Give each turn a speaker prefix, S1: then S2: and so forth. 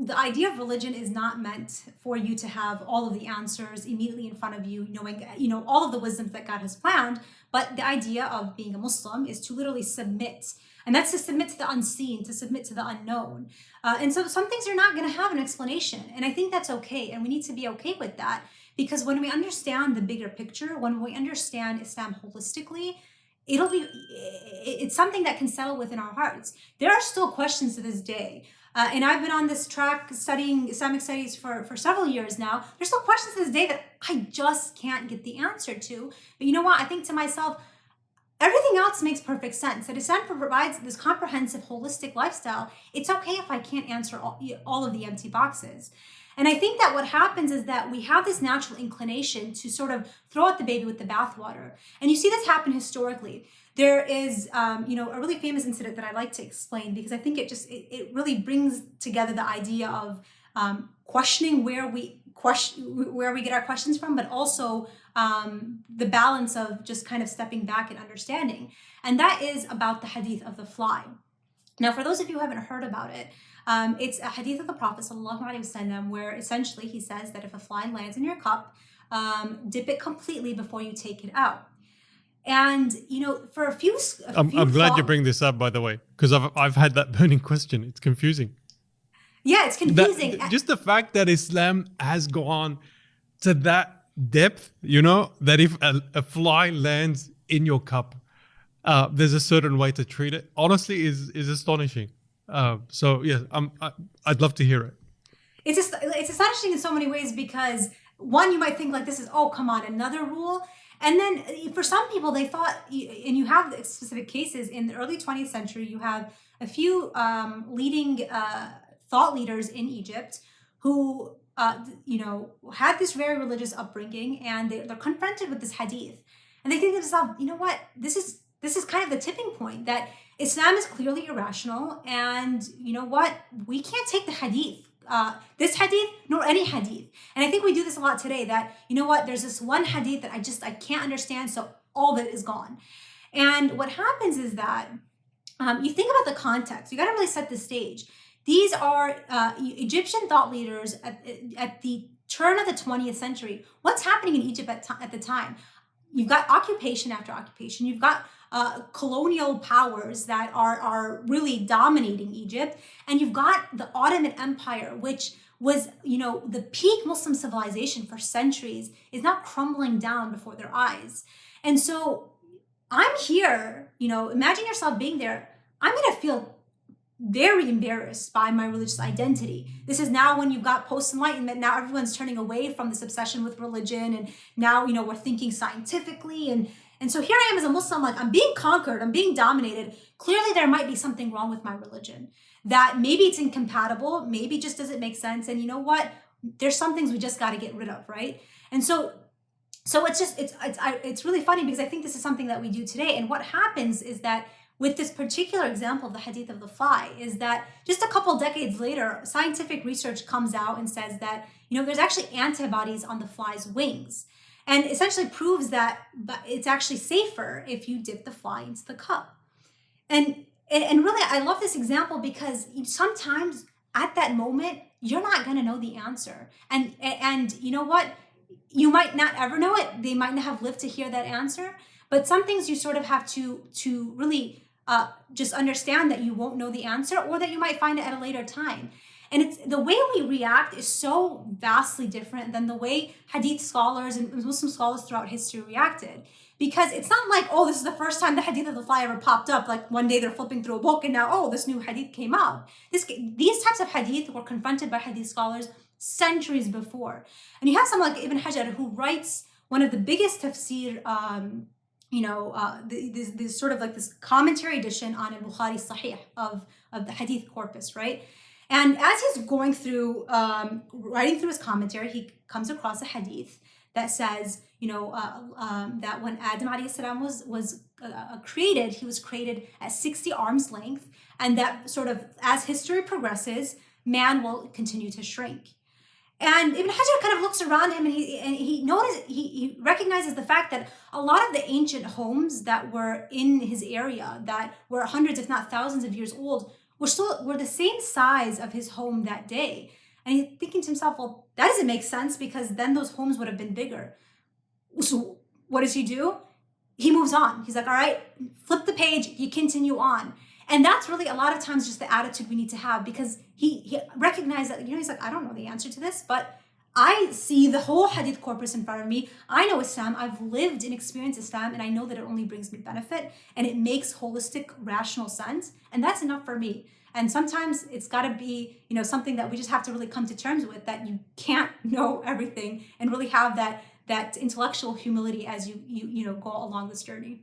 S1: the idea of religion is not meant for you to have all of the answers immediately in front of you, knowing, all of the wisdoms that God has planned. But the idea of being a Muslim is to literally submit. And that's to submit to the unseen, to submit to the unknown. And so some things are not going to have an explanation. And I think that's okay. And we need to be okay with that. Because when we understand the bigger picture, when we understand Islam holistically, it's something that can settle within our hearts. There are still questions to this day. And I've been on this track studying Islamic studies for several years now. There's still questions to this day that I just can't get the answer to. But you know what? I think to myself, everything else makes perfect sense. That Islam provides this comprehensive, holistic lifestyle. It's okay if I can't answer all of the empty boxes. And I think that what happens is that we have this natural inclination to sort of throw out the baby with the bathwater. And you see this happen historically. There is, a really famous incident that I like to explain because I think it really brings together the idea of questioning where we get our questions from, but also the balance of just kind of stepping back and understanding. And that is about the Hadith of the fly. Now, for those of you who haven't heard about it, it's a hadith of the Prophet ﷺ where essentially he says that if a fly lands in your cup, dip it completely before you take it out. And, for a few
S2: I'm glad you bring this up, by the way, because I've had that burning question. It's confusing.
S1: Yeah, it's confusing.
S2: Just the fact that Islam has gone to that depth, that if a fly lands in your cup, there's a certain way to treat it, honestly is astonishing. So yes, I'd love to hear it.
S1: It's astonishing in so many ways because one, you might think like this is, oh, come on, another rule. And then for some people, they thought, and you have specific cases in the early 20th century, you have a few leading thought leaders in Egypt who, had this very religious upbringing, and they're confronted with this hadith. And they think to themselves, you know what, this is kind of the tipping point that Islam is clearly irrational, and you know what, we can't take the hadith, this hadith, nor any hadith. And I think we do this a lot today, that, you know what, there's this one hadith that I can't understand, so all of it is gone. And what happens is that you think about the context. You got to really set the stage. These are Egyptian thought leaders at the turn of the 20th century. What's happening in Egypt at the time? You've got occupation after occupation. You've got colonial powers that are really dominating Egypt. And you've got the Ottoman Empire, which was, the peak Muslim civilization for centuries, is now crumbling down before their eyes. And so I'm here, imagine yourself being there. I'm going to feel very embarrassed by my religious identity. This is now when you've got post-enlightenment. Now everyone's turning away from this obsession with religion, and now we're thinking scientifically, and so here I am as a Muslim, like I'm being conquered, I'm being dominated. Clearly there might be something wrong with my religion, that maybe it's incompatible, maybe just doesn't make sense, and you know what, there's some things we just got to get rid of, right? And so it's really funny because I think this is something that we do today. And what happens is that with this particular example of the hadith of the fly, is that just a couple decades later, scientific research comes out and says that, there's actually antibodies on the fly's wings, and essentially proves that it's actually safer if you dip the fly into the cup. And really, I love this example because sometimes at that moment, you're not going to know the answer. And you know what? You might not ever know it. They might not have lived to hear that answer. But some things you sort of have to really just understand that you won't know the answer, or that you might find it at a later time. And it's the way we react is so vastly different than the way hadith scholars and Muslim scholars throughout history reacted. Because it's not like, oh, this is the first time the hadith of the fly ever popped up. Like one day they're flipping through a book and now, oh, this new hadith came out. These types of hadith were confronted by hadith scholars centuries before. And you have someone like Ibn Hajar, who writes one of the biggest tafsir, this sort of like this commentary edition on Al-Bukhari Sahih of the hadith corpus, right? And as he's going through, writing through his commentary, he comes across a hadith that says, that when Adam alayhi salam was created, he was created at 60 arms length, and that sort of, as history progresses, man will continue to shrink. And Ibn Hajar kind of looks around him, and he recognizes the fact that a lot of the ancient homes that were in his area, that were hundreds, if not thousands of years old, were the same size of his home that day. And he's thinking to himself, well, that doesn't make sense because then those homes would have been bigger. So what does he do? He moves on. He's like, all right, flip the page, you continue on. And that's really a lot of times just the attitude we need to have, because he recognized that, he's like, I don't know the answer to this, but I see the whole Hadith corpus in front of me. I know Islam. I've lived and experienced Islam, and I know that it only brings me benefit, and it makes holistic, rational sense. And that's enough for me. And sometimes it's got to be, something that we just have to really come to terms with, that you can't know everything, and really have that intellectual humility as you go along this journey.